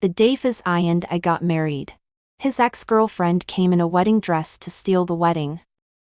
The day Faz and I got married. His ex-girlfriend came in a wedding dress to steal the wedding.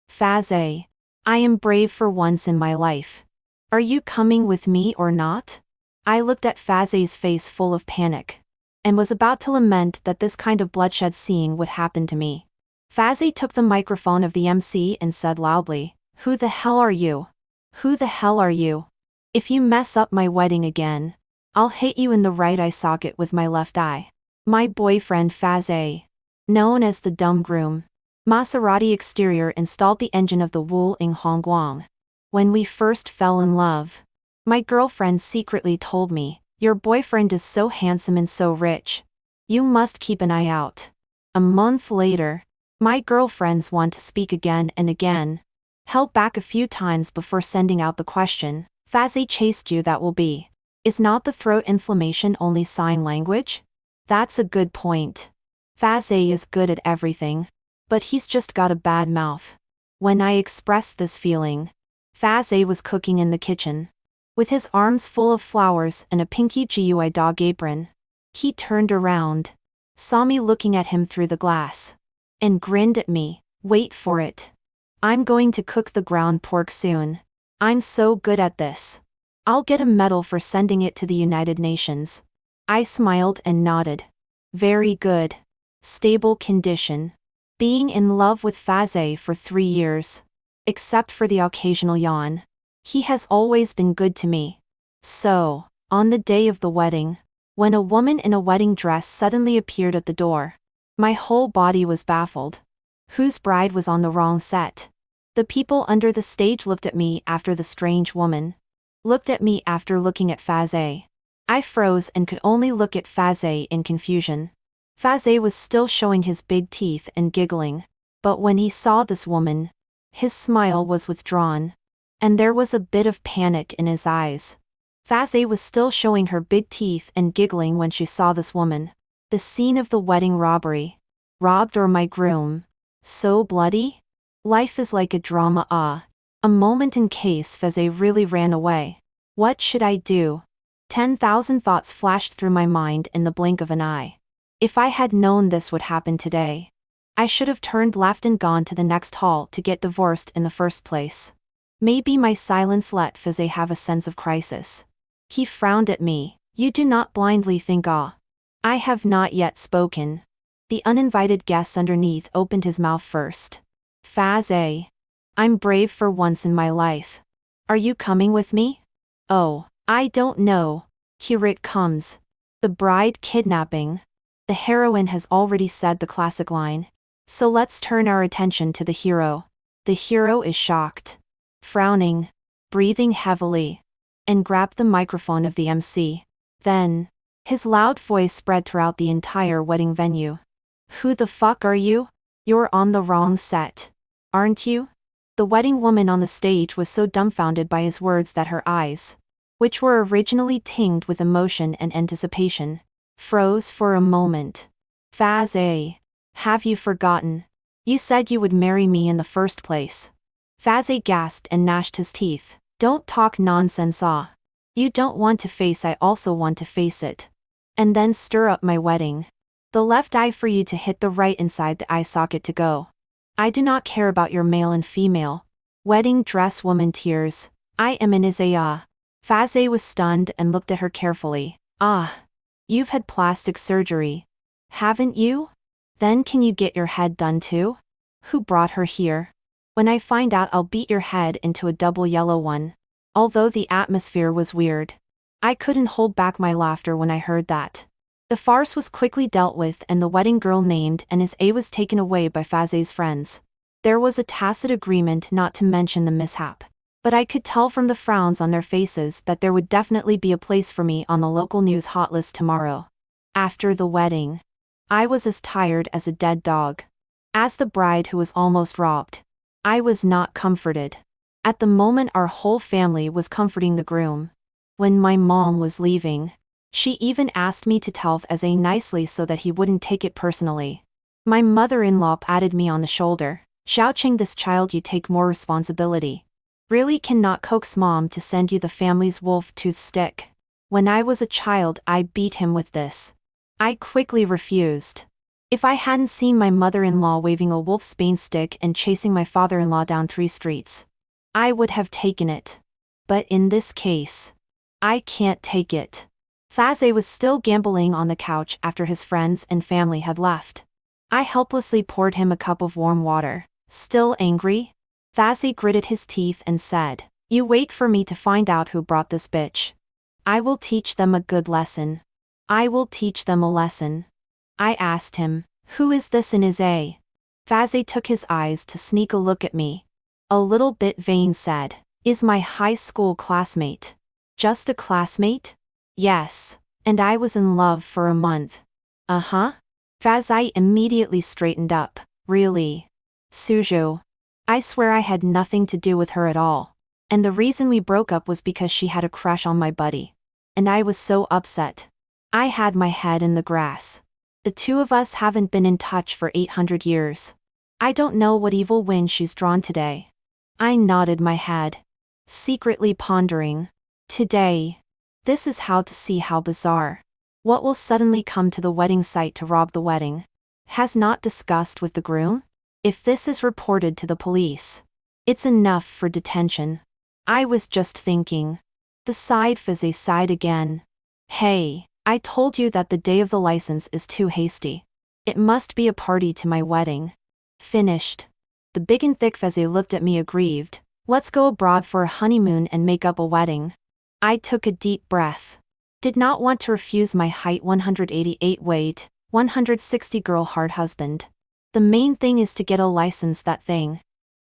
Faz, I am brave for once in my life. Are you coming with me or not? I looked at Faz's face full of panic, and was about to lament that this kind of bloodshed scene would happen to me. Faz took the microphone of the MC and said loudly, "Who the hell are you? Who the hell are you? If you mess up my wedding again, I'll hit you in the right eye socket with my left eye." My boyfriend Faz, known as the dumb groom, Maserati exterior installed the engine of the Wu Ing Hongguang. When we first fell in love, my girlfriend secretly told me, "Your boyfriend is so handsome and so rich. You must keep an eye out." A month later, my girlfriends want to speak again and again. Held back a few times before sending out the question, "Faz chased you, that will be. Is not the throat inflammation only sign language?" That's a good point. Faz is good at everything, but he's just got a bad mouth. When I expressed this feeling, Faz was cooking in the kitchen, with his arms full of flowers and a pinky GUI dog apron. He turned around, saw me looking at him through the glass, and grinned at me. "Wait for it. I'm going to cook the ground pork soon. I'm so good at this. I'll get a medal for sending it to the United Nations." I smiled and nodded. Very good. Stable condition. Being in love with Faz for 3 years. Except for the occasional yawn. He has always been good to me. So, on the day of the wedding, when a woman in a wedding dress suddenly appeared at the door, my whole body was baffled. Whose bride was on the wrong set? The people under the stage looked at me after the strange woman looked at me after looking at Faz. I froze and could only look at Faz in confusion. Faz was still showing his big teeth and giggling, but when he saw this woman, his smile was withdrawn, and there was a bit of panic in his eyes. Faz was still showing her big teeth and giggling when she saw this woman. The scene of the wedding robbery. Robbed or my groom. So bloody? Life is like a drama. A moment in case Faz really ran away. What should I do? 10,000 thoughts flashed through my mind in the blink of an eye. If I had known this would happen today, I should have turned left and gone to the next hall to get divorced in the first place. Maybe my silence let Faz have a sense of crisis. He frowned at me. "You do not blindly think. I have not yet spoken." The uninvited guest underneath opened his mouth first. "Faz, I'm brave for once in my life. Are you coming with me?" "Oh, I don't know. Here it comes. The bride kidnapping." The heroine has already said the classic line. So let's turn our attention to the hero. The hero is shocked, frowning, breathing heavily, and grabbed the microphone of the MC. Then, his loud voice spread throughout the entire wedding venue. "Who the fuck are you? You're on the wrong set. Aren't you?" The wedding woman on the stage was so dumbfounded by his words that her eyes, which were originally tinged with emotion and anticipation, froze for a moment. "Faz, have you forgotten? You said you would marry me in the first place." Faz gasped and gnashed his teeth. "Don't talk nonsense. You don't want to face, I also want to face it. And then stir up my wedding. The left eye for you to hit the right inside the eye socket to go. I do not care about your male and female. Wedding dress woman tears. I am in Isaiah." Faz was stunned and looked at her carefully. You've had plastic surgery, haven't you? Then can you get your head done too? Who brought her here? When I find out, I'll beat your head into a double yellow one." Although the atmosphere was weird, I couldn't hold back my laughter when I heard that. The farce was quickly dealt with and the wedding girl named and his A was taken away by Faz's friends. There was a tacit agreement not to mention the mishap, but I could tell from the frowns on their faces that there would definitely be a place for me on the local news hot list tomorrow. After the wedding, I was as tired as a dead dog. As the bride who was almost robbed, I was not comforted. At the moment our whole family was comforting the groom. When my mom was leaving, she even asked me to tell Faz nicely so that he wouldn't take it personally. My mother-in-law patted me on the shoulder, shouting, "This child, you take more responsibility. Really cannot coax mom to send you the family's wolf tooth stick. When I was a child I beat him with this. I quickly refused. If I hadn't seen my mother-in-law waving a wolfsbane stick and chasing my father-in-law down 3 streets, I would have taken it. But in this case, I can't take it. Faze was still gambling on the couch after his friends and family had left. I helplessly poured him a cup of warm water. Still angry? Faze gritted his teeth and said, "You wait for me to find out who brought this bitch. I will teach them a good lesson. I will teach them a lesson." I asked him, "Who is this in his A?" Faze took his eyes to sneak a look at me. A little bit vain said, "Is my high school classmate." "Just a classmate?" "Yes. And I was in love for a month." "Uh-huh." Faze immediately straightened up. "Really? Suju. I swear I had nothing to do with her at all. And the reason we broke up was because she had a crush on my buddy. And I was so upset. I had my head in the grass. The two of us haven't been in touch for 800 years. I don't know what evil wind she's drawn today." I nodded my head, secretly pondering. Today. This is how to see how bizarre. What will suddenly come to the wedding site to rob the wedding? Has not discussed with the groom? If this is reported to the police, it's enough for detention. I was just thinking. The side Faze sighed again. "Hey, I told you that the day of the license is too hasty. It must be a party to my wedding." Finished. The big and thick Faze looked at me aggrieved. "Let's go abroad for a honeymoon and make up a wedding." I took a deep breath. Did not want to refuse my height 188 weight, 160 girl hard husband. The main thing is to get a license, that thing.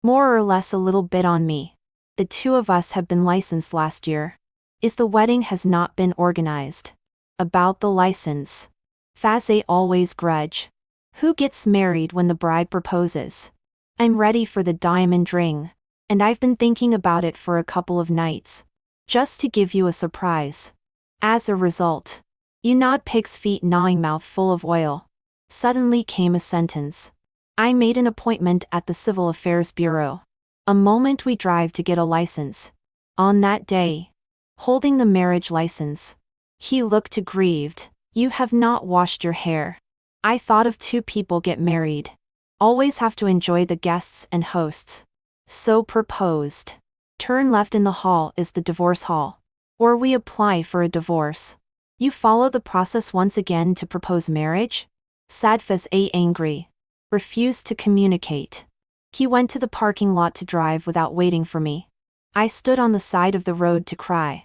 More or less a little bit on me. The two of us have been licensed last year. Is the wedding has not been organized. About the license. Faze always grudge. Who gets married when the bride proposes? I'm ready for the diamond ring. And I've been thinking about it for a couple of nights. Just to give you a surprise. As a result. You nod, pig's feet gnawing, mouth full of oil. Suddenly came a sentence. I made an appointment at the Civil Affairs Bureau. A moment we drive to get a license. On that day. Holding the marriage license. He looked aggrieved. "You have not washed your hair. I thought of 2 people get married. Always have to enjoy the guests and hosts. So proposed. Turn left in the hall is the divorce hall. Or we apply for a divorce. You follow the process once again to propose marriage?" Sad Faze angry. Refused to communicate. He went to the parking lot to drive without waiting for me. I stood on the side of the road to cry.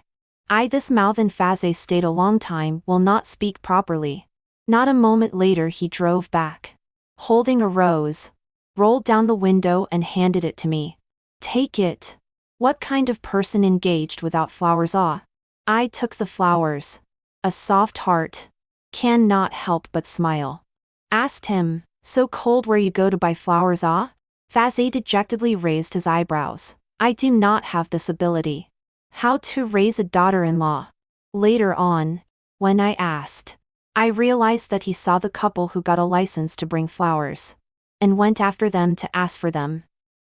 This mouth and Faze stayed a long time, will not speak properly. Not a moment later he drove back. Holding a rose. Rolled down the window and handed it to me. "Take it." What kind of person engaged without flowers? I took the flowers. A soft heart. Can not help but smile. Asked him, "So cold where you go to buy flowers?" Faze dejectedly raised his eyebrows. "I do not have this ability. How to raise a daughter-in-law?" Later on, when I asked, I realized that he saw the couple who got a license to bring flowers. And went after them to ask for them.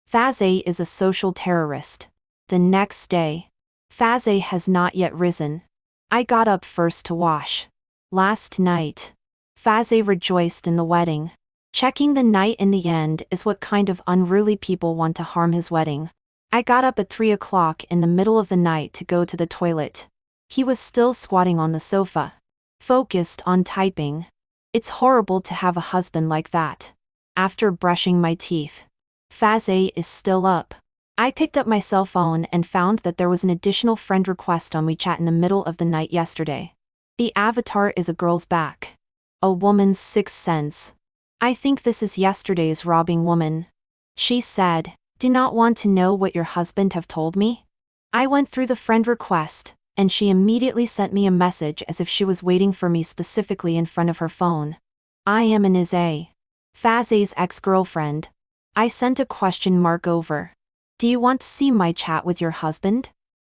Faze is a social terrorist. The next day. Faze has not yet risen. I got up first to wash. Last night. Faze rejoiced in the wedding. Checking the night in the end is what kind of unruly people want to harm his wedding. I got up at 3 o'clock in the middle of the night to go to the toilet. He was still squatting on the sofa. Focused on typing. It's horrible to have a husband like that. After brushing my teeth. Faze is still up. I picked up my cell phone and found that there was an additional friend request on WeChat in the middle of the night yesterday. The avatar is a girl's back. A woman's sixth sense. I think this is yesterday's robbing woman. She said, "Do not want to know what your husband have told me?" I went through the friend request, and she immediately sent me a message as if she was waiting for me specifically in front of her phone. I am an Ize. Faze's ex-girlfriend. I sent a question mark over. "Do you want to see my chat with your husband?"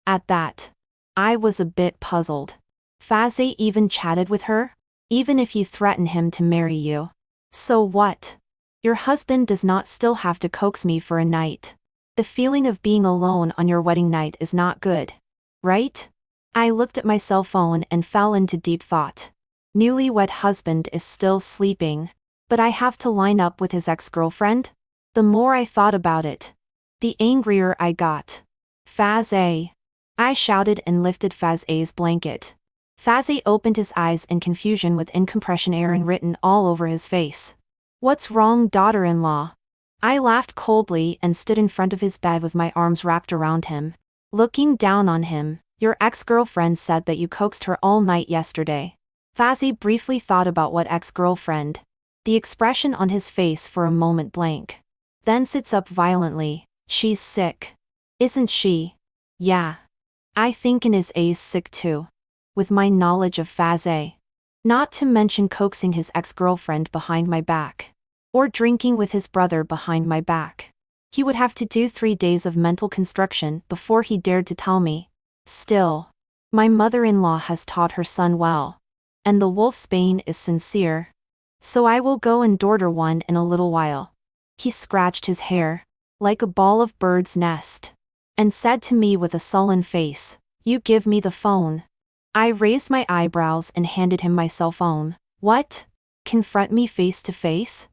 At that, I was a bit puzzled. Faze even chatted with her? Even if you threaten him to marry you. So what? Your husband does not still have to coax me for a night. The feeling of being alone on your wedding night is not good. Right? I looked at my cell phone and fell into deep thought. Newlywed husband is still sleeping. But I have to line up with his ex-girlfriend? The more I thought about it, the angrier I got. Faz A. I shouted and lifted Faz A's blanket. Faz A opened his eyes in confusion with incompression errand written all over his face. What's wrong, daughter-in-law? I laughed coldly and stood in front of his bed with my arms wrapped around him, looking down on him. Your ex-girlfriend said that you coaxed her all night yesterday. Faz A briefly thought about what ex-girlfriend. The expression on his face for a moment blank. Then sits up violently. She's sick. Isn't she? Yeah. I think Ines A's sick too. With my knowledge of Faz A. Not to mention coaxing his ex-girlfriend behind my back. Or drinking with his brother behind my back. He would have to do 3 days of mental construction before he dared to tell me. Still. My mother-in-law has taught her son well. And the wolfsbane is sincere. So I will go and order one in a little while. He scratched his hair, like a ball of bird's nest, and said to me with a sullen face, You give me the phone. I raised my eyebrows and handed him my cell phone. What? Confront me face to face?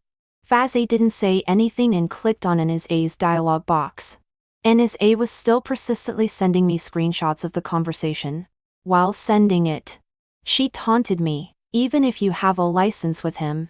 Faz A didn't say anything and clicked on Ines A's dialog box. Ines A was still persistently sending me screenshots of the conversation. While sending it, she taunted me. Even if you have a license with him,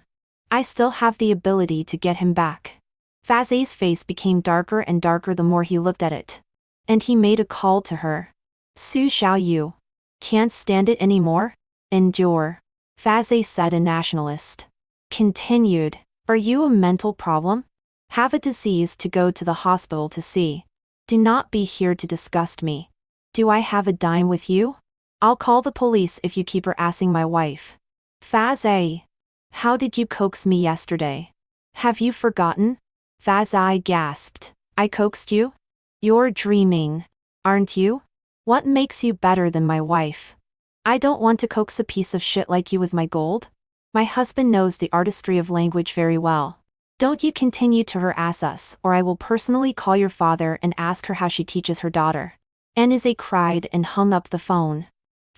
I still have the ability to get him back. Faz A's face became darker and darker the more he looked at it. And he made a call to her. Su Xiao Yu. Can't stand it anymore? Endure. Faz A said, a nationalist. Continued. Are you a mental problem? Have a disease to go to the hospital to see. Do not be here to disgust me. Do I have a dime with you? I'll call the police if you keep harassing my wife. Faz A. How did you coax me yesterday? Have you forgotten? Faz A gasped. I coaxed you? You're dreaming, aren't you? What makes you better than my wife? I don't want to coax a piece of shit like you with my gold. My husband knows the artistry of language very well. Don't you continue to harass us, or I will personally call your father and ask her how she teaches her daughter. Ines A cried and hung up the phone.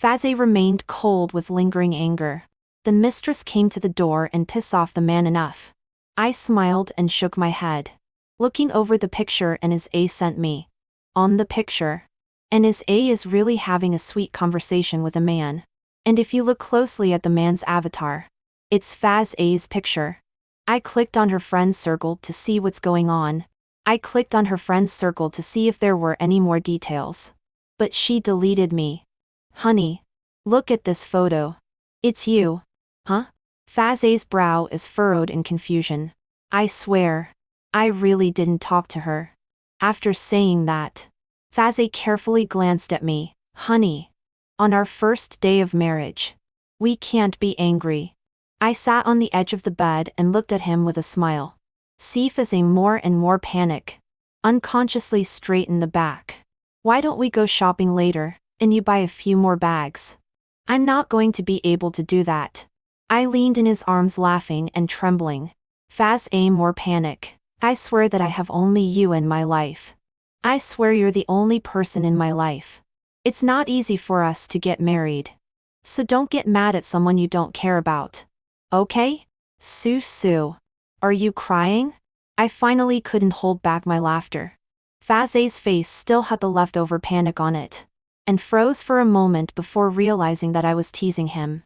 Faz A remained cold with lingering anger. The mistress came to the door and pissed off the man enough. I smiled and shook my head, looking over the picture Ines A sent me. On the picture, Ines A is really having a sweet conversation with a man. And if you look closely at the man's avatar, it's Faz A's picture. I clicked on her friend's circle to see what's going on. I clicked on her friend's circle to see if there were any more details. But she deleted me. Honey, look at this photo. It's you. Huh? Faz A's brow is furrowed in confusion. I swear, I really didn't talk to her. After saying that, Faz A carefully glanced at me. Honey, on our first day of marriage, we can't be angry. I sat on the edge of the bed and looked at him with a smile. See Faz A more and more panic. Unconsciously straighten the back. Why don't we go shopping later, and you buy a few more bags? I'm not going to be able to do that. I leaned in his arms laughing and trembling. Faz A more panic. I swear that I have only you in my life. I swear you're the only person in my life. It's not easy for us to get married. So don't get mad at someone you don't care about. Okay? Su. Are you crying? I finally couldn't hold back my laughter. Faz A's face still had the leftover panic on it, and froze for a moment before realizing that I was teasing him.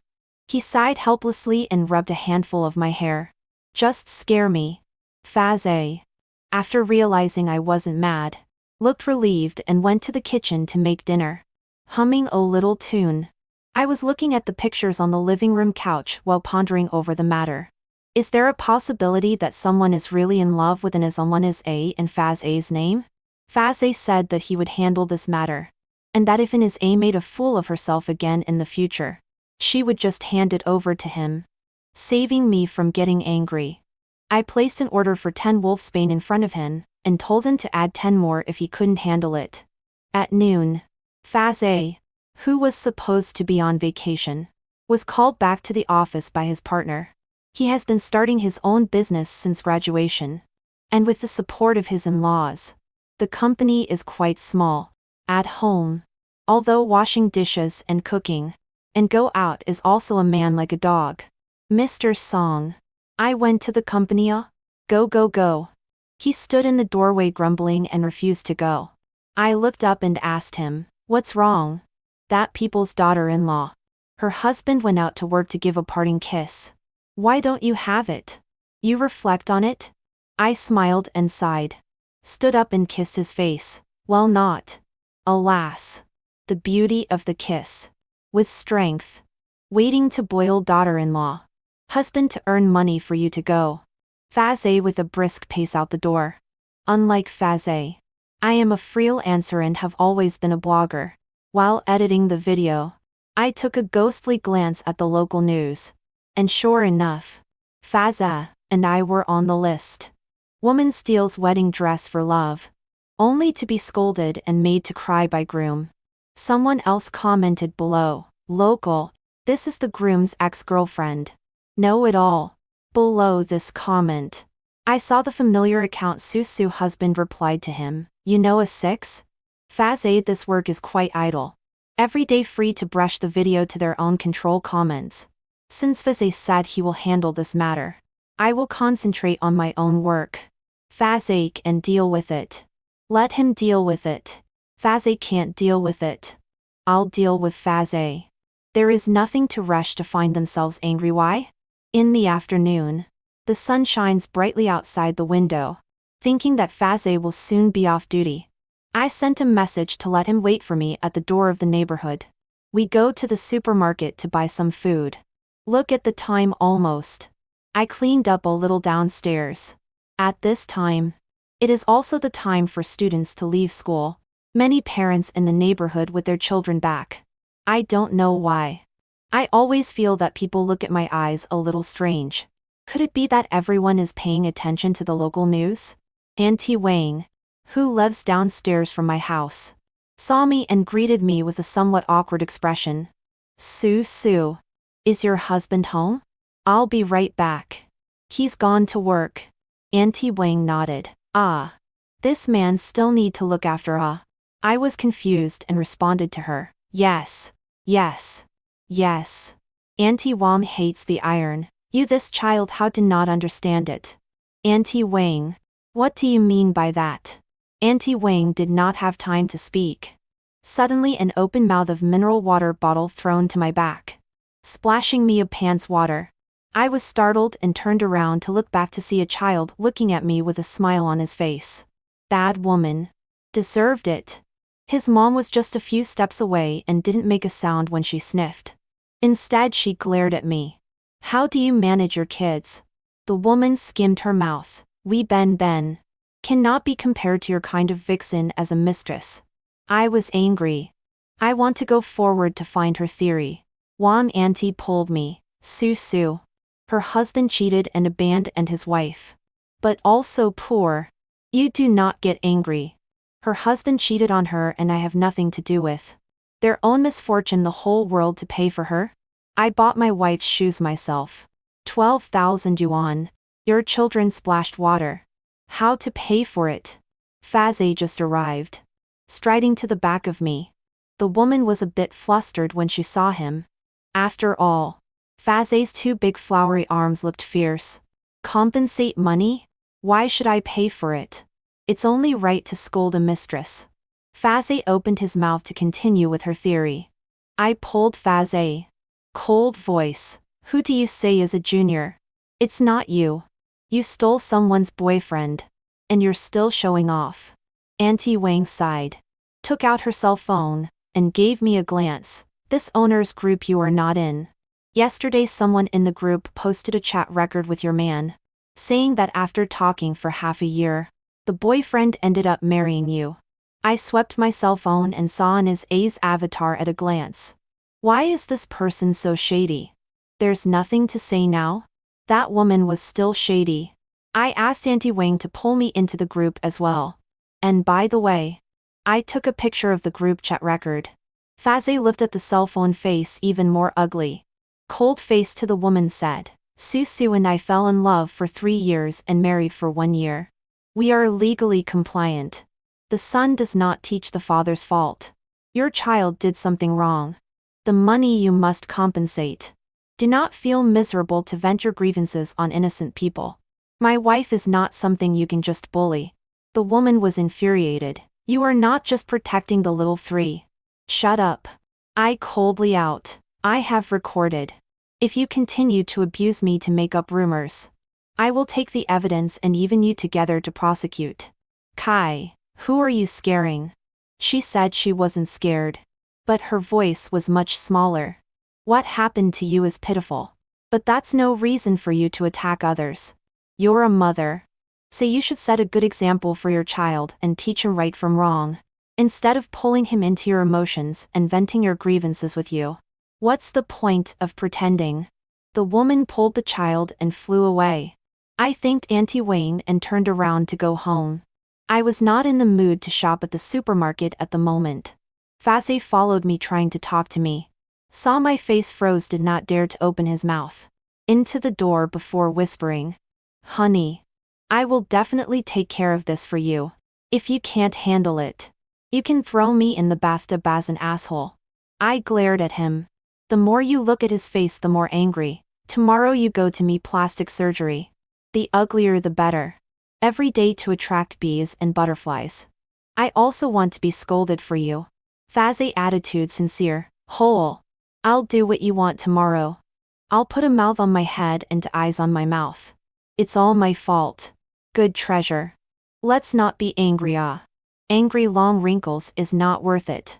He sighed helplessly and rubbed a handful of my hair. Just scare me. Faz A, after realizing I wasn't mad, looked relieved and went to the kitchen to make dinner, humming a little tune. I was looking at the pictures on the living room couch while pondering over the matter. Is there a possibility that someone is really in love with someone is A in Faz A's name? Faz A said that he would handle this matter, and that if Ines A made a fool of herself again in the future, she would just hand it over to him, saving me from getting angry. I placed an order for 10 wolfsbane in front of him, and told him to add 10 more if he couldn't handle it. At noon, Faz A, who was supposed to be on vacation, was called back to the office by his partner. He has been starting his own business since graduation, and with the support of his in-laws. The company is quite small. At home, although washing dishes and cooking, And go out is also a man like a dog. Mr. Song. I went to the company. Go go go. He stood in the doorway grumbling and refused to go. I looked up and asked him, what's wrong? That people's daughter-in-law. Her husband went out to work to give a parting kiss. Why don't you have it? You reflect on it? I smiled and sighed. Stood up and kissed his face. Well, not. Alas. The beauty of the kiss. With strength. Waiting to boil daughter-in-law. Husband to earn money for you to go. Faze with a brisk pace out the door. Unlike Faze, I am a freelancer and have always been a blogger. While editing the video, I took a ghostly glance at the local news. And sure enough, Faza and I were on the list. Woman steals wedding dress for love. Only to be scolded and made to cry by groom. Someone else commented below, local, this is the groom's ex-girlfriend. Know it all. Below this comment, I saw the familiar account Susu husband replied to him, you know a 6? Faze, this work is quite idle. Every day free to brush the video to their own control comments. Since Faze said he will handle this matter, I will concentrate on my own work. Faze and deal with it. Let him deal with it. Faze can't deal with it. I'll deal with Faze. There is nothing to rush to find themselves angry. Why? In the afternoon, the sun shines brightly outside the window. Thinking that Faze will soon be off duty, I sent a message to let him wait for me at the door of the neighborhood. We go to the supermarket to buy some food. Look at the time almost. I cleaned up a little downstairs. At this time, it is also the time for students to leave school. Many parents in the neighborhood with their children back. I don't know why. I always feel that people look at my eyes a little strange. Could it be that everyone is paying attention to the local news? Auntie Wang, who lives downstairs from my house, saw me and greeted me with a somewhat awkward expression. Sue, is your husband home? I'll be right back. He's gone to work. Auntie Wang nodded. Ah. This man still need to look after I was confused and responded to her. Yes. Auntie Wang hates the iron. You this child how to not understand it. Auntie Wang. What do you mean by that? Auntie Wang did not have time to speak. Suddenly an open mouth of mineral water bottle thrown to my back, splashing me a pants water. I was startled and turned around to look back to see a child looking at me with a smile on his face. Bad woman. Deserved it. His mom was just a few steps away and didn't make a sound when she sniffed. Instead she glared at me. How do you manage your kids? The woman skimmed her mouth. We Ben. Cannot be compared to your kind of vixen as a mistress. I was angry. I want to go forward to find her theory. Wan auntie pulled me. Sue. Her husband cheated and abandoned his wife. But also poor. You do not get angry. Her husband cheated on her and I have nothing to do with. Their own misfortune, the whole world to pay for her? I bought my wife's shoes myself. 12,000 yuan. Your children splashed water. How to pay for it? Faze just arrived, striding to the back of me. The woman was a bit flustered when she saw him. After all, Faze's two big flowery arms looked fierce. Compensate money? Why should I pay for it? It's only right to scold a mistress. Faze opened his mouth to continue with her theory. I pulled Faze. Cold voice. Who do you say is a junior? It's not you. You stole someone's boyfriend. And you're still showing off. Auntie Wang sighed, took out her cell phone, and gave me a glance. This owner's group you are not in. Yesterday someone in the group posted a chat record with your man, saying that after talking for half a year, the boyfriend ended up marrying you. I swept my cell phone and saw on his A's avatar at a glance. Why is this person so shady? There's nothing to say now? That woman was still shady. I asked Auntie Wang to pull me into the group as well. And by the way, I took a picture of the group chat record. Faze lifted the cell phone face even more ugly. Cold face to the woman said, Susu and I fell in love for 3 years and married for 1 year. We are legally compliant. The son does not teach the father's fault. Your child did something wrong. The money you must compensate. Do not feel miserable to vent your grievances on innocent people. My wife is not something you can just bully. The woman was infuriated. You are not just protecting the little three. Shut up. I coldly out. I have recorded. If you continue to abuse me to make up rumors, I will take the evidence and even you together to prosecute. Kai, who are you scaring? She said she wasn't scared. But her voice was much smaller. What happened to you is pitiful. But that's no reason for you to attack others. You're a mother. So you should set a good example for your child and teach him right from wrong, instead of pulling him into your emotions and venting your grievances with you. What's the point of pretending? The woman pulled the child and flew away. I thanked Auntie Wayne and turned around to go home. I was not in the mood to shop at the supermarket at the moment. Faze followed me trying to talk to me. Saw my face froze, did not dare to open his mouth. Into the door before whispering, "Honey, I will definitely take care of this for you. If you can't handle it, you can throw me in the bathtub as an asshole." I glared at him. The more you look at his face, the more angry. Tomorrow you go to me plastic surgery. The uglier the better. Every day to attract bees and butterflies. I also want to be scolded for you. Faze attitude sincere, whole. I'll do what you want tomorrow. I'll put a mouth on my head and eyes on my mouth. It's all my fault. Good treasure. Let's not be angry. Angry long wrinkles is not worth it.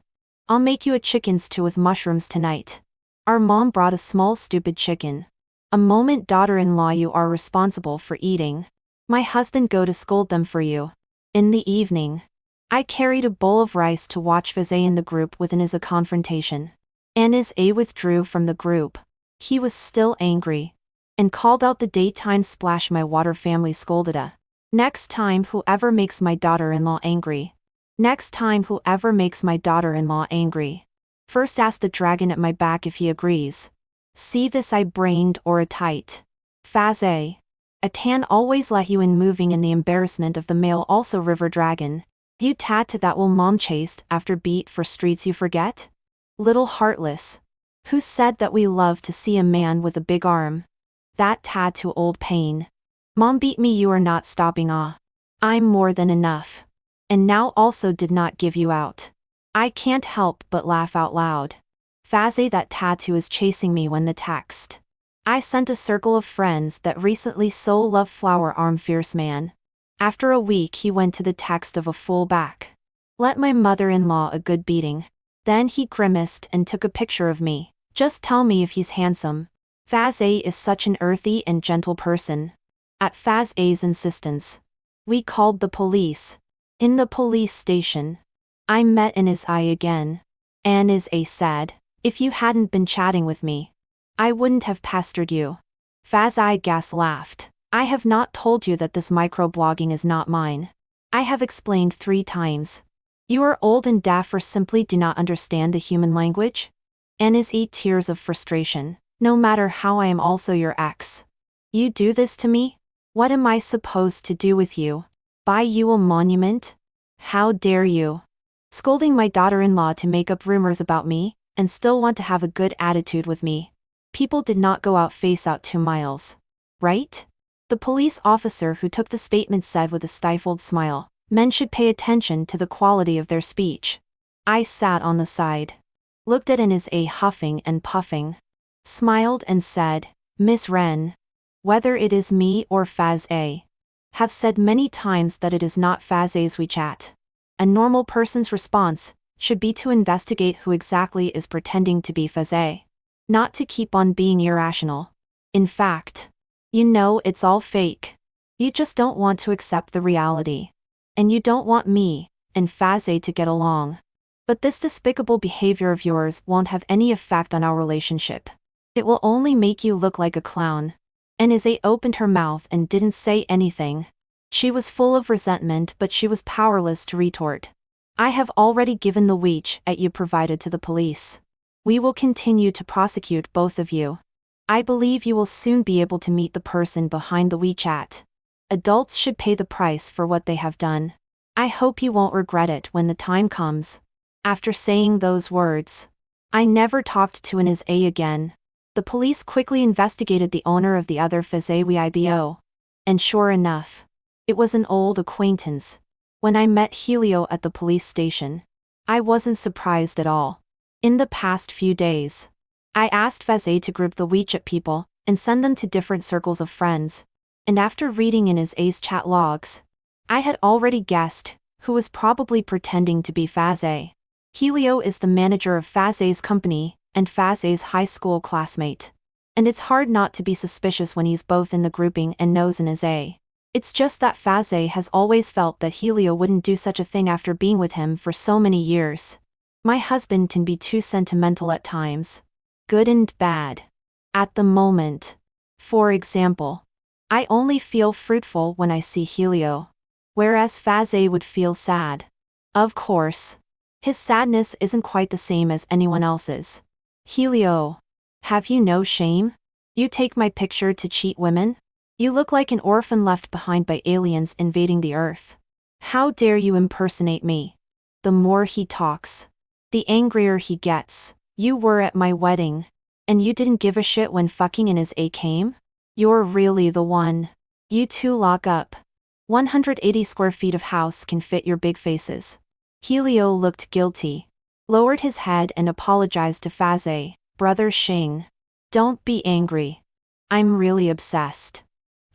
I'll make you a chicken stew with mushrooms tonight. Our mom brought a small stupid chicken. A moment, daughter-in-law, you are responsible for eating. My husband go to scold them for you. In the evening, I carried a bowl of rice to watch Faze in the group within a confrontation. Anisa withdrew from the group. He was still angry. And called out the daytime splash my water family scolded. Next time whoever makes my daughter-in-law angry. Next time whoever makes my daughter-in-law angry. First ask the dragon at my back if he agrees. See this I brained or a tight. Faze. A tan always let you in, moving in the embarrassment of the male also river dragon. You tattoo that will mom chased after beat for streets you forget? Little heartless. Who said that we love to see a man with a big arm? That tattoo old pain. Mom beat me, you are not stopping. I'm more than enough. And now also did not give you out. I can't help but laugh out loud. Faze, that tattoo is chasing me when the text. I sent a circle of friends that recently so love flower arm fierce man. After a week he went to the text of a full back. Let my mother-in-law a good beating. Then he grimaced and took a picture of me. Just tell me if he's handsome. Faze is such an earthy and gentle person. At Faze's insistence, we called the police. In the police station, I met Anisa again. Anisa said, if you hadn't been chatting with me, I wouldn't have pestered you. Faze gas laughed. I have not told you that this microblogging is not mine. I have explained 3 times. You are old and deaf or simply do not understand the human language? Anisa tears of frustration. No matter how, I am also your ex. You do this to me? What am I supposed to do with you? Buy you a monument? How dare you? Scolding my daughter-in-law to make up rumors about me, and still want to have a good attitude with me. People did not go out face out 2 miles. Right? The police officer who took the statement said with a stifled smile, men should pay attention to the quality of their speech. I sat on the side. Looked at Anisa huffing and puffing. Smiled and said, Miss Wren. Whether it is me or Faze, have said many times that it is not Faze's we chat. A normal person's response should be to investigate who exactly is pretending to be Faze. Not to keep on being irrational. In fact, you know it's all fake. You just don't want to accept the reality. And you don't want me and Faze to get along. But this despicable behavior of yours won't have any effect on our relationship. It will only make you look like a clown. Anisa opened her mouth and didn't say anything. She was full of resentment, but she was powerless to retort. I have already given the WeChat you provided to the police. We will continue to prosecute both of you. I believe you will soon be able to meet the person behind the WeChat. Adults should pay the price for what they have done. I hope you won't regret it when the time comes. After saying those words, I never talked to an A again. The police quickly investigated the owner of the other Fazaibo. And sure enough, it was an old acquaintance. When I met Helio at the police station, I wasn't surprised at all. In the past few days, I asked Fazay to group the WeChat people and send them to different circles of friends. And after reading in his A's chat logs, I had already guessed who was probably pretending to be Fazay. Helio is the manager of Fazay's company and Fazay's high school classmate. And it's hard not to be suspicious when he's both in the grouping and knows in his A. It's just that Fazay has always felt that Helio wouldn't do such a thing after being with him for so many years. My husband can be too sentimental at times. Good and bad. At the moment. For example, I only feel fruitful when I see Helio. Whereas Fazay would feel sad. Of course. His sadness isn't quite the same as anyone else's. Helio. Have you no shame? You take my picture to cheat women? You look like an orphan left behind by aliens invading the earth. How dare you impersonate me? The more he talks, the angrier he gets. You were at my wedding. And you didn't give a shit when fucking in his A came? You're really the one. You two lock up. 180 square feet of house can fit your big faces. Helio looked guilty, lowered his head and apologized to Fazay. Brother Shing. Don't be angry. I'm really obsessed.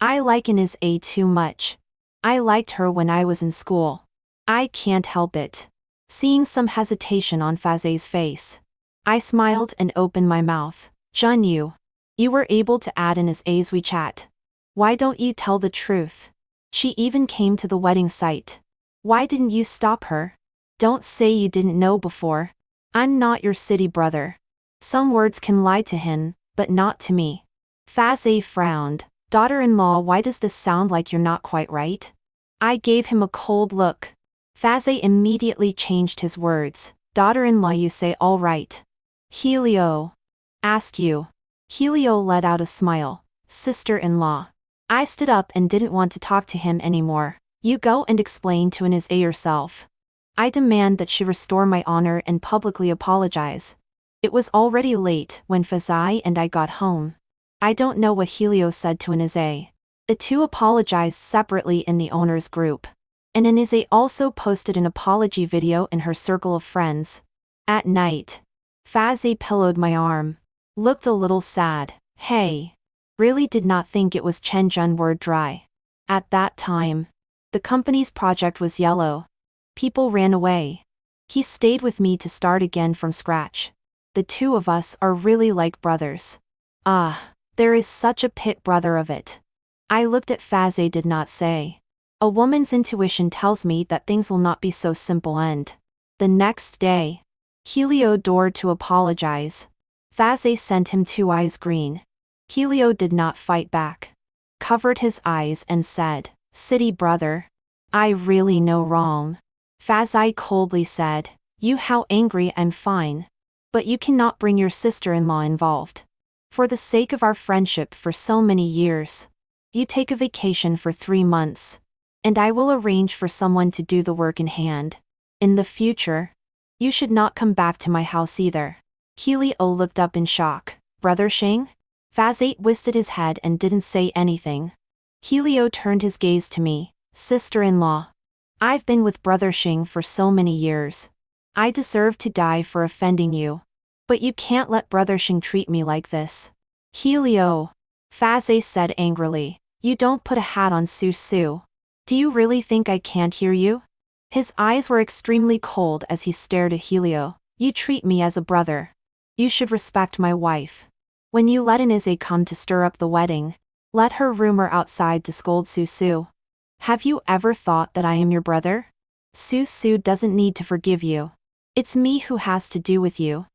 I like Inez A too much. I liked her when I was in school. I can't help it. Seeing some hesitation on Fazay's face, I smiled and opened my mouth. Jun Yu. You were able to add Inez A's WeChat. Why don't you tell the truth? She even came to the wedding site. Why didn't you stop her? Don't say you didn't know before. I'm not your city brother. Some words can lie to him, but not to me. Fazay frowned. Daughter-in-law, why does this sound like you're not quite right? I gave him a cold look. Fazay immediately changed his words. Daughter-in-law, you say all right. Helio. Asked you. Helio let out a smile. Sister-in-law. I stood up and didn't want to talk to him anymore. You go and explain to Inez A yourself. I demand that she restore my honor and publicly apologize. It was already late when Fazay and I got home. I don't know what Helio said to Inez A. The two apologized separately in the owners group. And Inez A also posted an apology video in her circle of friends. At night, Fazay pillowed my arm. Looked a little sad. Hey. Really did not think it was Chen Jun word dry. At that time, the company's project was yellow. People ran away. He stayed with me to start again from scratch. The two of us are really like brothers. There is such a pit brother of it. I looked at Fazay, did not say. A woman's intuition tells me that things will not be so simple. And the next day, Helio dared to apologize. Fazay sent him 2 eyes green. Helio did not fight back. Covered his eyes and said, City brother. I really know wrong. Fazay coldly said, You how angry, I'm fine. But you cannot bring your sister-in-law involved. For the sake of our friendship for so many years. You take a vacation for 3 months. And I will arrange for someone to do the work in hand. In the future, you should not come back to my house either. Helio looked up in shock. Brother Shing? Fazay twisted his head and didn't say anything. Helio turned his gaze to me. Sister-in-law. I've been with Brother Shing for so many years. I deserve to die for offending you. But you can't let Brother Shing treat me like this. Helio. Fazay said angrily. You don't put a hat on Su. Do you really think I can't hear you? His eyes were extremely cold as he stared at Helio. You treat me as a brother. You should respect my wife. When you let Inez A come to stir up the wedding, let her rumor outside to scold Su. Have you ever thought that I am your brother? Su doesn't need to forgive you. It's me who has to do with you.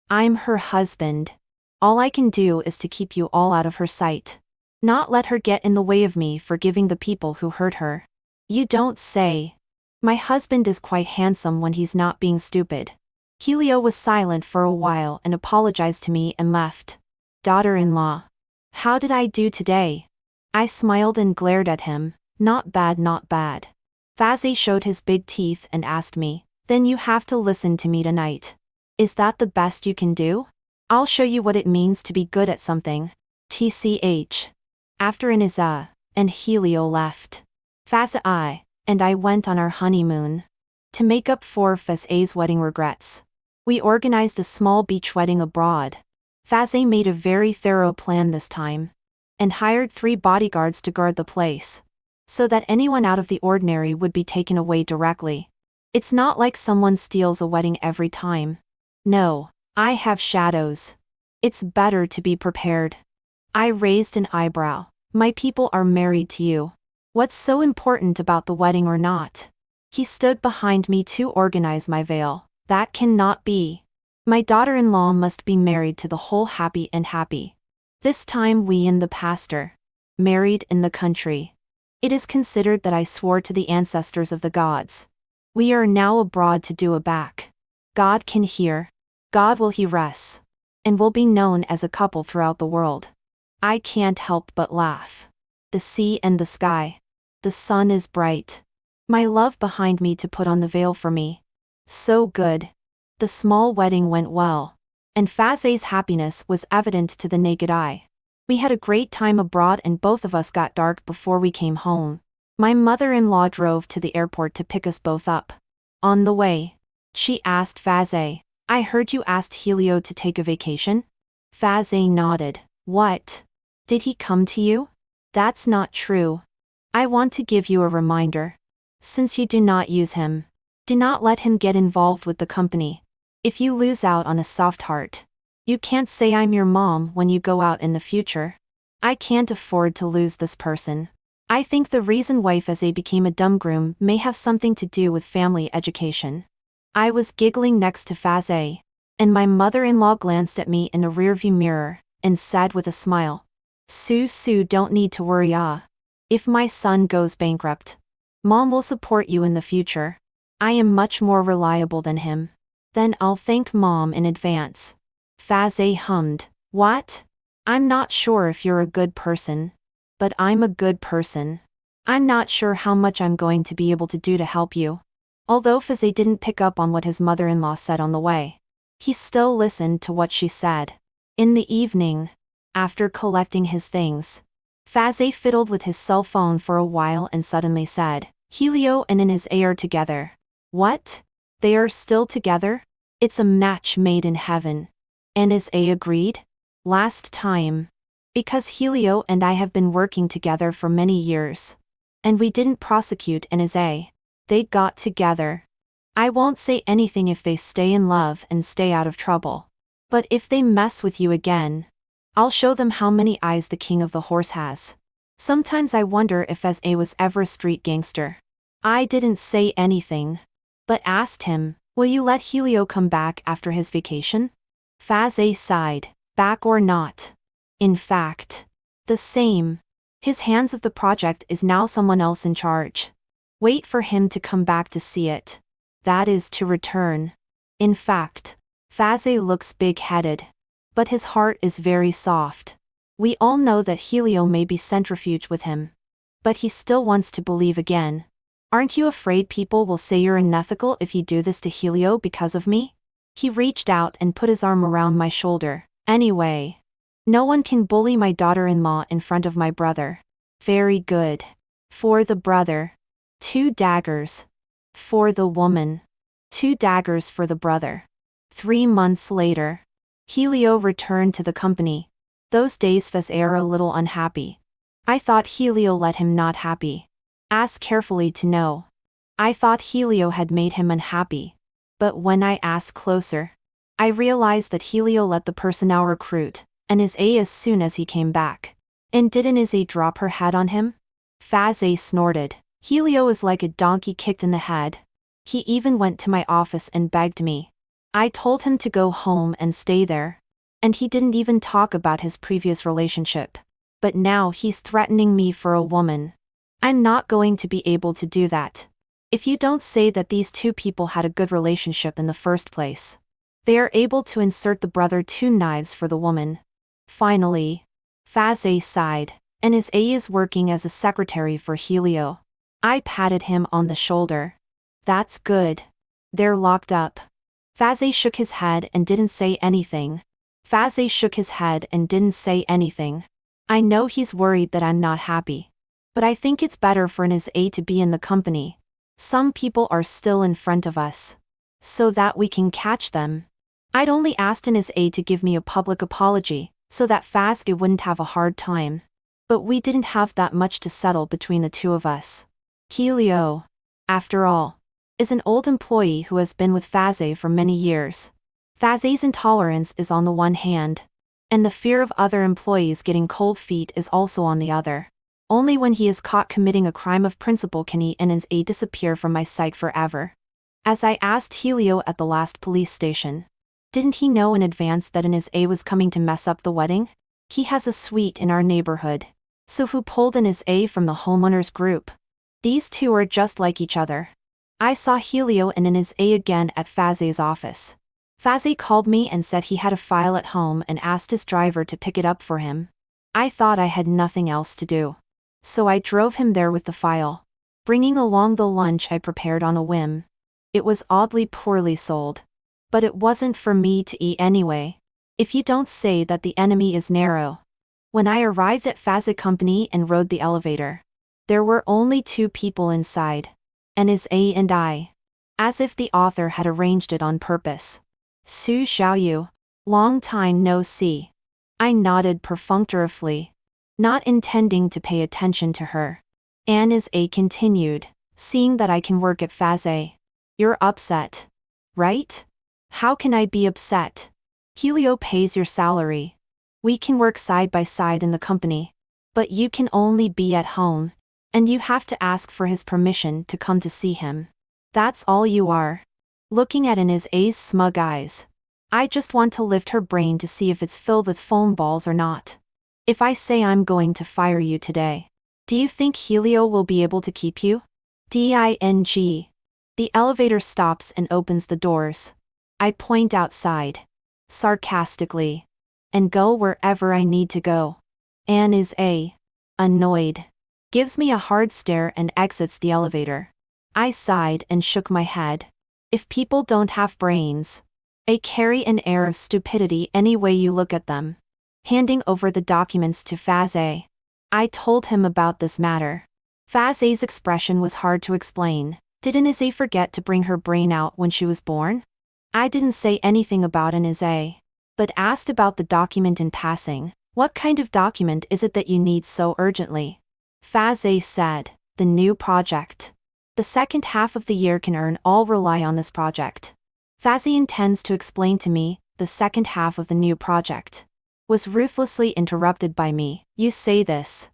I'm her husband. All I can do is to keep you all out of her sight. Not let her get in the way of me forgiving the people who hurt her. You don't say. My husband is quite handsome when he's not being stupid. Helio was silent for a while and apologized to me and left. Daughter-in-law. How did I do today? I smiled and glared at him. Not bad, not bad. Fazay showed his big teeth and asked me, Then you have to listen to me tonight. Is that the best you can do? I'll show you what it means to be good at something. TCH. After Iniza and Helio left, Faza and I went on our honeymoon. To make up for Faza's wedding regrets, we organized a small beach wedding abroad. Faza made a very thorough plan this time, and hired 3 bodyguards to guard the place, so that anyone out of the ordinary would be taken away directly. It's not like someone steals a wedding every time. No, I have shadows. It's better to be prepared. I raised an eyebrow. My people are married to you. What's so important about the wedding or not? He stood behind me to organize my veil. That cannot be. My daughter-in-law must be married to the whole happy and happy. This time we and the pastor. Married in the country. It is considered that I swore to the ancestors of the gods. We are now abroad to do a back. God can hear. God will hear us. And will be known as a couple throughout the world. I can't help but laugh. The sea and the sky. The sun is bright. My love behind me to put on the veil for me. So good. The small wedding went well. And Faza's happiness was evident to the naked eye. We had a great time abroad and both of us got dark before we came home. My mother-in-law drove to the airport to pick us both up. On the way, she asked Faza, I heard you asked Helio to take a vacation? Faza nodded. What? Did he come to you? That's not true. I want to give you a reminder. Since you do not use him, do not let him get involved with the company. If you lose out on a soft heart, you can't say I'm your mom when you go out in the future. I can't afford to lose this person. I think the reason why Faza became a dumb groom may have something to do with family education. I was giggling next to Faza, and my mother-in-law glanced at me in a rearview mirror, and said with a smile, Sue don't need to worry If my son goes bankrupt, Mom will support you in the future. I am much more reliable than him. Then I'll thank Mom in advance. Faza hummed. What? I'm not sure if you're a good person. But I'm a good person. I'm not sure how much I'm going to be able to do to help you. Although Faza didn't pick up on what his mother-in-law said on the way, he still listened to what she said. In the evening, after collecting his things, Faza fiddled with his cell phone for a while and suddenly said, Helio and Iniza are together. What? They are still together? It's a match made in heaven. Iniza agreed? Last time. Because Helio and I have been working together for many years. And we didn't prosecute Iniza. They got together. I won't say anything if they stay in love and stay out of trouble. But if they mess with you again, I'll show them how many eyes the king of the horse has. Sometimes I wonder if Faza was ever a street gangster. I didn't say anything, but asked him, will you let Helio come back after his vacation? Faza sighed, back or not. In fact, the same. His hands of the project is now someone else in charge. Wait for him to come back to see it. That is to return. In fact, Faza looks big-headed, but his heart is very soft. We all know that Helio may be centrifuge with him, but he still wants to believe again. Aren't you afraid people will say you're unethical if you do this to Helio because of me? He reached out and put his arm around my shoulder. Anyway, no one can bully my daughter-in-law in front of my brother. Very good. For the brother. 2 daggers. For the woman. 2 daggers for the brother. 3 months later, Helio returned to the company. Those days Faza are a little unhappy. I thought Helio let him not happy. Ask carefully to know. I thought Helio had made him unhappy. But when I asked closer, I realized that Helio let the personnel recruit Iniza as soon as he came back. And did Iniza drop her head on him? Faza snorted. Helio is like a donkey kicked in the head. He even went to my office and begged me. I told him to go home and stay there. And he didn't even talk about his previous relationship. But now he's threatening me for a woman. I'm not going to be able to do that. If you don't say that these 2 people had a good relationship in the first place. They are able to insert the brother 2 knives for the woman. Finally, Faza sighed. Iniza is working as a secretary for Helio. I patted him on the shoulder. That's good. They're locked up. Faze shook his head and didn't say anything. Faze shook his head and didn't say anything. I know he's worried that I'm not happy. But I think it's better for an A to be in the company. Some people are still in front of us. So that we can catch them. I'd only asked an A to give me a public apology, so that Faze wouldn't have a hard time. But we didn't have that much to settle between the two of us. Helio, after all, is an old employee who has been with Faze for many years. Faze's intolerance is on the one hand. And the fear of other employees getting cold feet is also on the other. Only when he is caught committing a crime of principle can he and his A disappear from my sight forever. As I asked Helio at the last police station, didn't he know in advance that his A was coming to mess up the wedding? He has a suite in our neighborhood. So who pulled his A from the homeowners group? These two are just like each other. I saw Helio and his A again at Faze's office. Faze called me and said he had a file at home and asked his driver to pick it up for him. I thought I had nothing else to do. So I drove him there with the file, bringing along the lunch I prepared on a whim. It was oddly poorly sold. But it wasn't for me to eat anyway. If you don't say that the enemy is narrow. When I arrived at Faze Company and rode the elevator, there were only 2 people inside. And his A and I. As if the author had arranged it on purpose. Su Xiaoyu. Long time no see. I nodded perfunctorily, not intending to pay attention to her. And his A continued, seeing that I can work at Faze. You're upset. Right? How can I be upset? Helio pays your salary. We can work side by side in the company. But you can only be at home. And you have to ask for his permission to come to see him. That's all you are. Looking at his A's smug eyes. I just want to lift her brain to see if it's filled with foam balls or not. If I say I'm going to fire you today, do you think Helio will be able to keep you? Ding. The elevator stops and opens the doors. I point outside. Sarcastically. And go wherever I need to go. Anne is annoyed. Gives me a hard stare and exits the elevator. I sighed and shook my head. If people don't have brains, they carry an air of stupidity any way you look at them. Handing over the documents to Faze, I told him about this matter. Faze's expression was hard to explain. Didn't Izzy forget to bring her brain out when she was born? I didn't say anything about Izzy, but asked about the document in passing. What kind of document is it that you need so urgently? Faze said, the new project. The second half of the year can earn all rely on this project. Faze intends to explain to me, the second half of the new project. Was ruthlessly interrupted by me. You say this.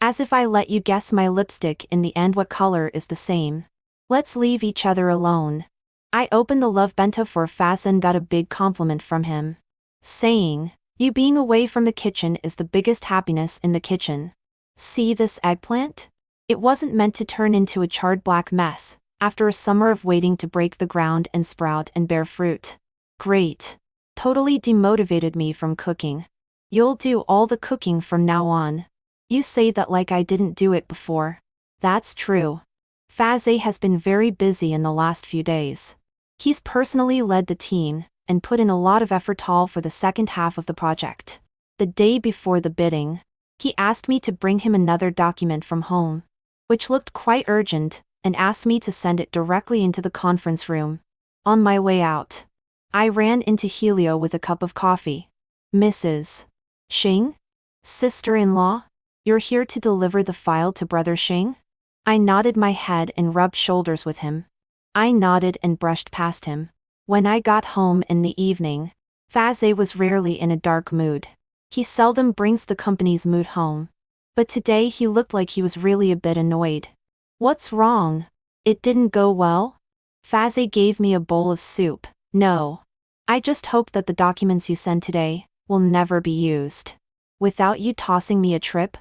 As if I let you guess my lipstick in the end what color is the same. Let's leave each other alone. I opened the love bento for Faze and got a big compliment from him. Saying, you being away from the kitchen is the biggest happiness in the kitchen. See this eggplant? It wasn't meant to turn into a charred black mess, after a summer of waiting to break the ground and sprout and bear fruit. Great. Totally demotivated me from cooking. You'll do all the cooking from now on. You say that like I didn't do it before. That's true. Faze has been very busy in the last few days. He's personally led the team, and put in a lot of effort all for the second half of the project. The day before the bidding, he asked me to bring him another document from home, which looked quite urgent, and asked me to send it directly into the conference room. On my way out, I ran into Helio with a cup of coffee. Mrs. Xing? Sister-in-law? You're here to deliver the file to Brother Xing? I nodded my head and rubbed shoulders with him. I nodded and brushed past him. When I got home in the evening, Faze was rarely in a dark mood. He seldom brings the company's mood home. But today he looked like he was really a bit annoyed. What's wrong? It didn't go well? Faze gave me a bowl of soup. No. I just hope that the documents you send today will never be used. Without you tossing me a trip?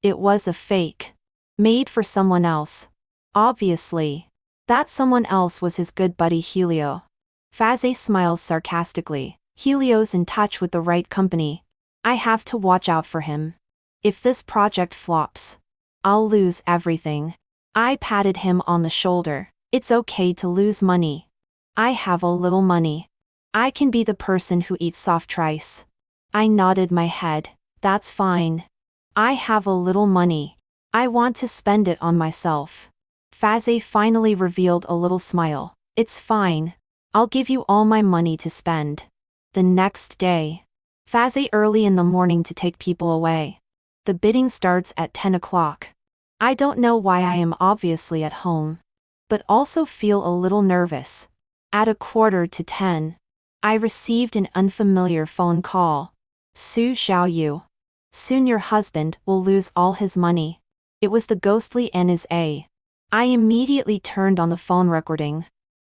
It was a fake. Made for someone else. Obviously. That someone else was his good buddy Helio. Faze smiles sarcastically. Helio's in touch with the right company. I have to watch out for him. If this project flops, I'll lose everything. I patted him on the shoulder. It's okay to lose money. I have a little money. I can be the person who eats soft rice. I nodded my head. That's fine. I have a little money. I want to spend it on myself. Faze finally revealed a little smile. It's fine. I'll give you all my money to spend. The next day. Faze early in the morning to take people away. The bidding starts at 10 o'clock. I don't know why I am obviously at home, but also feel a little nervous. At 9:45, I received an unfamiliar phone call. Su Xiaoyu. Soon your husband will lose all his money. It was the ghostly NSA. I immediately turned on the phone recording.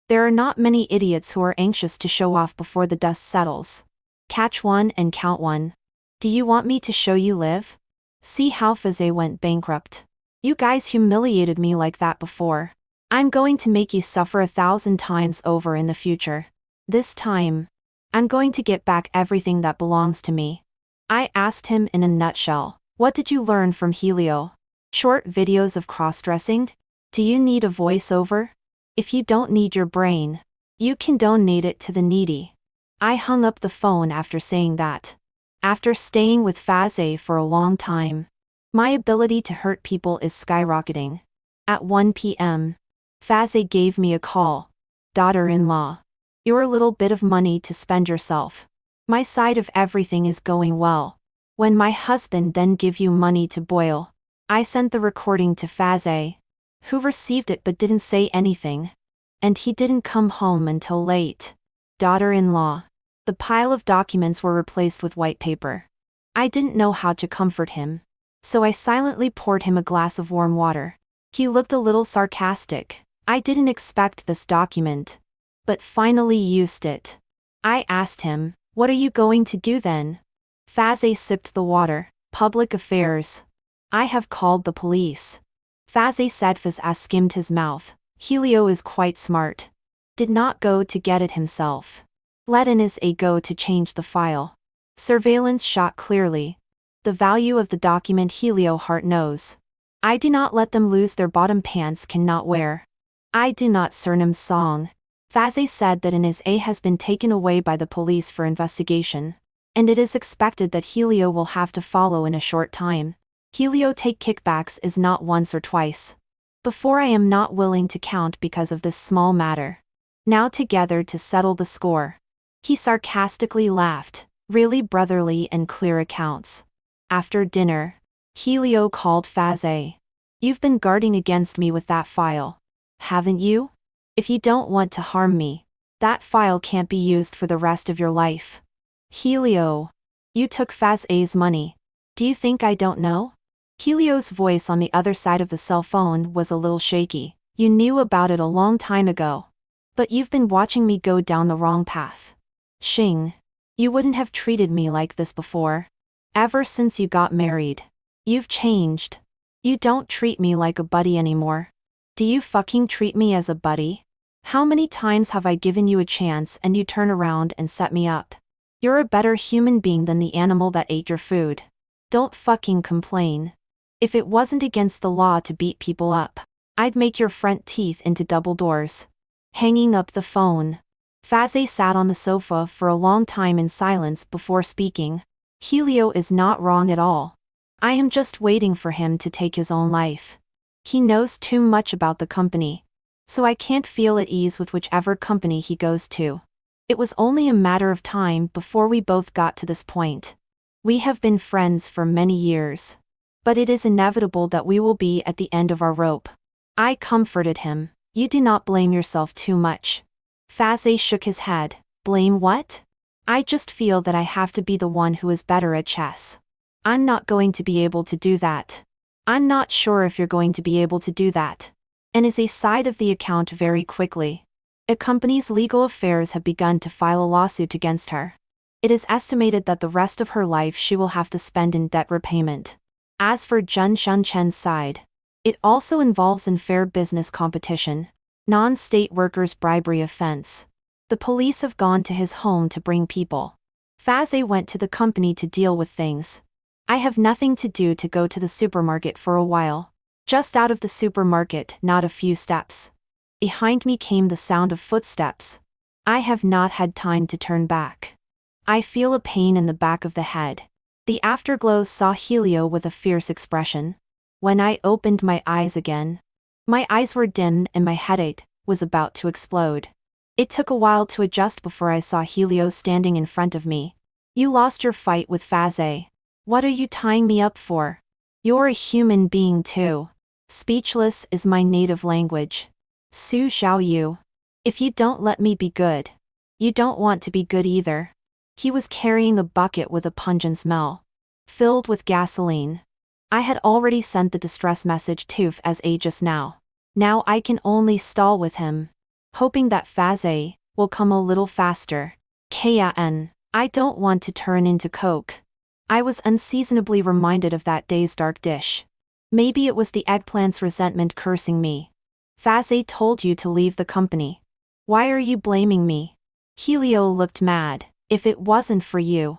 There are not many idiots who are anxious to show off before the dust settles. Catch one and count one. Do you want me to show you live? See how Faze went bankrupt. You guys humiliated me like that before. I'm going to make you suffer 1,000 times over in the future. This time, I'm going to get back everything that belongs to me. I asked him in a nutshell. What did you learn from Helio? Short videos of cross-dressing? Do you need a voiceover? If you don't need your brain, you can donate it to the needy. I hung up the phone after saying that. After staying with Faze for a long time, my ability to hurt people is skyrocketing. At 1 p.m., Faze gave me a call. Daughter-in-law. Your little bit of money to spend yourself. My side of everything is going well. When my husband then give you money to boil. I sent the recording to Faze, who received it but didn't say anything. And he didn't come home until late. Daughter-in-law. The pile of documents were replaced with white paper. I didn't know how to comfort him, so I silently poured him a glass of warm water. He looked a little sarcastic. I didn't expect this document, but finally used it. I asked him, what are you going to do then? Faze sipped the water. Public affairs. I have called the police. Faze said. Faze skimmed his mouth. Helio is quite smart. Did not go to get it himself. Let NSA go to change the file. Surveillance shot clearly. The value of the document Helio heart knows. I do not let them lose their bottom pants cannot wear. I do not surname song. Faze said that NSA has been taken away by the police for investigation, and it is expected that Helio will have to follow in a short time. Helio take kickbacks is not once or twice. Before I am not willing to count because of this small matter. Now together to settle the score. He sarcastically laughed. Really brotherly and clear accounts. After dinner, Helio called Faze. You've been guarding against me with that file, haven't you? If you don't want to harm me, that file can't be used for the rest of your life. Helio. You took Faze's money. Do you think I don't know? Helio's voice on the other side of the cell phone was a little shaky. You knew about it a long time ago. But you've been watching me go down the wrong path. Xing. You wouldn't have treated me like this before. Ever since you got married. You've changed. You don't treat me like a buddy anymore. Do you fucking treat me as a buddy? How many times have I given you a chance and you turn around and set me up? You're a better human being than the animal that ate your food. Don't fucking complain. If it wasn't against the law to beat people up, I'd make your front teeth into double doors. Hanging up the phone. Faze sat on the sofa for a long time in silence before speaking. Helio is not wrong at all. I am just waiting for him to take his own life. He knows too much about the company, so I can't feel at ease with whichever company he goes to. It was only a matter of time before we both got to this point. We have been friends for many years, but it is inevitable that we will be at the end of our rope. I comforted him. You do not blame yourself too much. Faze shook his head. Blame what? I just feel that I have to be the one who is better at chess. I'm not going to be able to do that. I'm not sure if you're going to be able to do that. And is a side of the account very quickly. A company's legal affairs have begun to file a lawsuit against her. It is estimated that the rest of her life she will have to spend in debt repayment. As for Zhen Shunquan's side, it also involves unfair business competition, non-state workers' bribery offense. The police have gone to his home to bring people. Faze went to the company to deal with things. I have nothing to do to go to the supermarket for a while. Just out of the supermarket, not a few steps. Behind me came the sound of footsteps. I have not had time to turn back. I feel a pain in the back of the head. The afterglow saw Helio with a fierce expression. When I opened my eyes again, my eyes were dim and my headache was about to explode. It took a while to adjust before I saw Helio standing in front of me. You lost your fight with Faze. What are you tying me up for? You're a human being too. Speechless is my native language. Su Xiao Yu. If you don't let me be good, you don't want to be good either. He was carrying a bucket with a pungent smell, filled with gasoline. I had already sent the distress message to Faze just now. Now I can only stall with him, hoping that Faze will come a little faster. Kan, I don't want to turn into coke. I was unseasonably reminded of that day's dark dish. Maybe it was the eggplant's resentment cursing me. Faze told you to leave the company. Why are you blaming me? Helio looked mad. If it wasn't for you,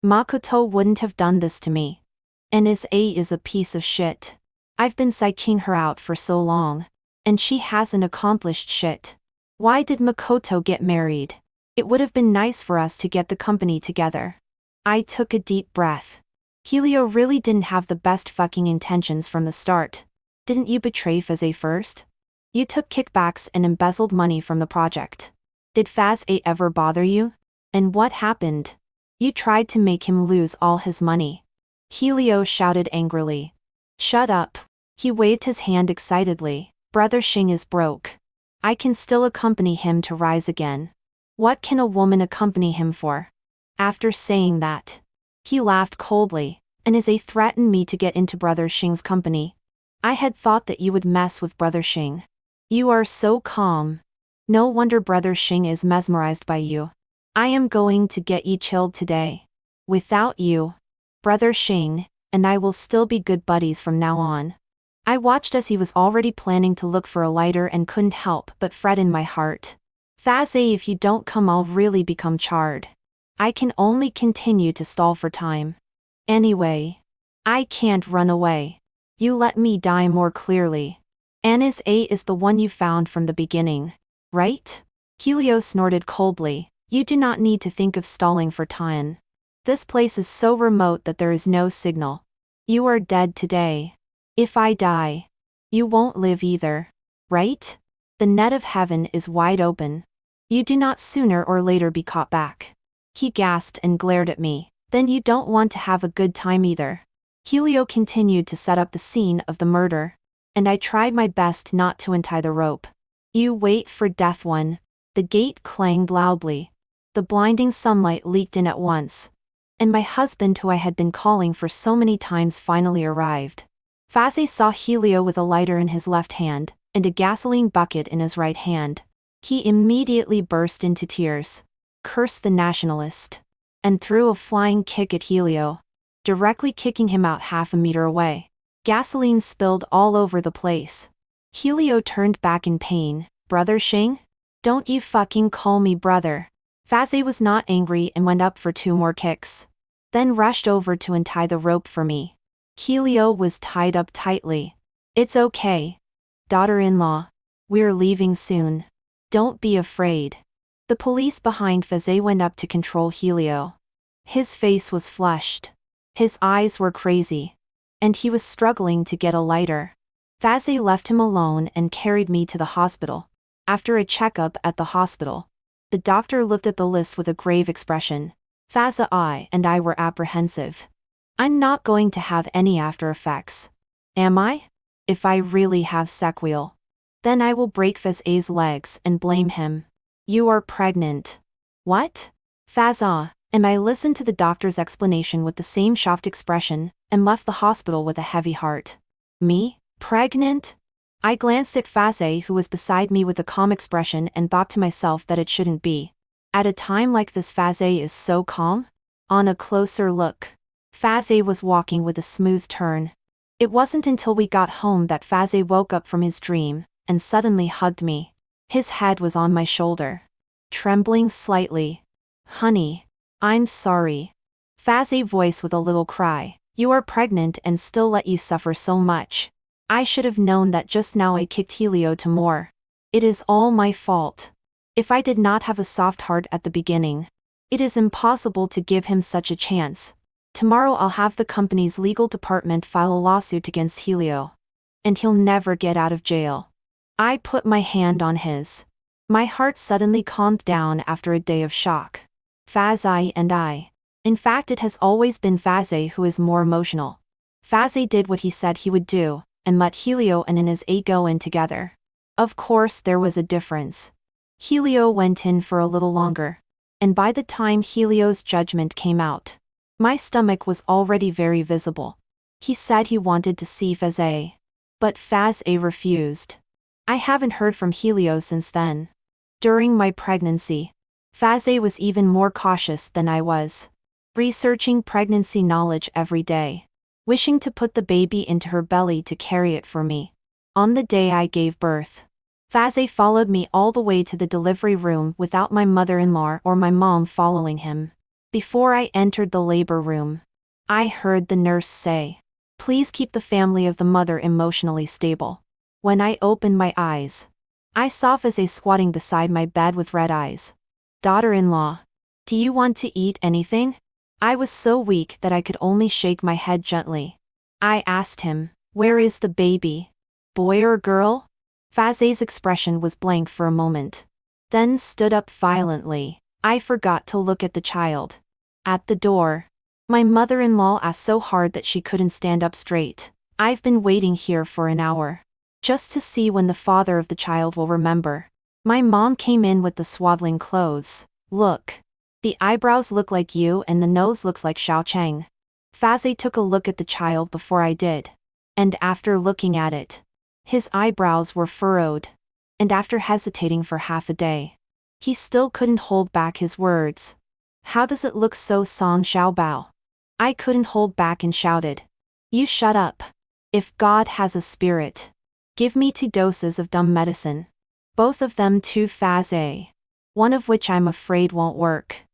Makoto wouldn't have done this to me. And is a piece of shit. I've been psyching her out for so long, and she hasn't accomplished shit. Why did Makoto get married? It would have been nice for us to get the company together. I took a deep breath. Helio really didn't have the best fucking intentions from the start. Didn't you betray Faze first? You took kickbacks and embezzled money from the project. Did Faze ever bother you? And what happened? You tried to make him lose all his money. Helio shouted angrily. Shut up. He waved his hand excitedly. Brother Xing is broke. I can still accompany him to rise again. What can a woman accompany him for? After saying that, he laughed coldly, and threatened me to get into Brother Xing's company. I had thought that you would mess with Brother Xing. You are so calm. No wonder Brother Xing is mesmerized by you. I am going to get you chilled today. Without you, Brother Xing and I will still be good buddies from now on. I watched as he was already planning to look for a lighter and couldn't help but fret in my heart. Faze, if you don't come, I'll really become charred. I can only continue to stall for time. Anyway, I can't run away. You let me die more clearly. Anis A is the one you found from the beginning, right? Helio snorted coldly. You do not need to think of stalling for time. This place is so remote that there is no signal. You are dead today. If I die, you won't live either, right? The net of heaven is wide open. You do not sooner or later be caught back. He gasped and glared at me. Then you don't want to have a good time either. Helio continued to set up the scene of the murder, and I tried my best not to untie the rope. You wait for death one. The gate clanged loudly. The blinding sunlight leaked in at once, and my husband, who I had been calling for so many times, finally arrived. Faze saw Helio with a lighter in his left hand, and a gasoline bucket in his right hand. He immediately burst into tears, cursed the nationalist, and threw a flying kick at Helio, directly kicking him out half a meter away. Gasoline spilled all over the place. Helio turned back in pain. Brother Xing? Don't you fucking call me brother. Faze was not angry and went up for 2 more kicks, then rushed over to untie the rope for me. Helio was tied up tightly. It's okay, daughter-in-law. We're leaving soon. Don't be afraid. The police behind Faze went up to control Helio. His face was flushed. His eyes were crazy, and he was struggling to get a lighter. Faze left him alone and carried me to the hospital. After a checkup at the hospital, the doctor looked at the list with a grave expression. Faze and I were apprehensive. I'm not going to have any after effects. Am I? If I really have sequelae, then I will break Faze's legs and blame him. You are pregnant. What? Faze, and I listened to the doctor's explanation with the same shocked expression, and left the hospital with a heavy heart. Me? Pregnant? I glanced at Faze, who was beside me, with a calm expression, and thought to myself that it shouldn't be. At a time like this, Faze is so calm? On a closer look, Faze was walking with a smooth turn. It wasn't until we got home that Faze woke up from his dream, and suddenly hugged me. His head was on my shoulder, trembling slightly. Honey, I'm sorry. Faze voice with a little cry. You are pregnant and still let you suffer so much. I should have known that just now. I kicked Helio to more. It is all my fault. If I did not have a soft heart at the beginning, it is impossible to give him such a chance. Tomorrow I'll have the company's legal department file a lawsuit against Helio. And he'll never get out of jail. I put my hand on his. My heart suddenly calmed down after a day of shock. Fazay and I. In fact, it has always been Fazay who is more emotional. Fazay did what he said he would do, and let Helio and his go in together. Of course there was a difference. Helio went in for a little longer. And by the time Helio's judgment came out, my stomach was already very visible. He said he wanted to see Fazay. But Fazay refused. I haven't heard from Helio since then. During my pregnancy, Fazay was even more cautious than I was. Researching pregnancy knowledge every day. Wishing to put the baby into her belly to carry it for me. On the day I gave birth, Fazay followed me all the way to the delivery room without my mother-in-law or my mom following him. Before I entered the labor room, I heard the nurse say, "Please keep the family of the mother emotionally stable." When I opened my eyes, I saw Fazay squatting beside my bed with red eyes. "Daughter-in-law, do you want to eat anything?" I was so weak that I could only shake my head gently. I asked him, "Where is the baby? Boy or girl?" Fazay's expression was blank for a moment. Then stood up violently. I forgot to look at the child. At the door, my mother-in-law asked so hard that she couldn't stand up straight. "I've been waiting here for an hour. Just to see when the father of the child will remember." My mom came in with the swaddling clothes. "Look. The eyebrows look like you and the nose looks like Xiao Chang." Fazay took a look at the child before I did. And after looking at it, his eyebrows were furrowed. And after hesitating for half a day, he still couldn't hold back his words. "How does it look so Song Xiaobao?" I couldn't hold back and shouted, "You shut up. If God has a spirit, give me 2 doses of dumb medicine. Both of them to Fazay. One of which I'm afraid won't work."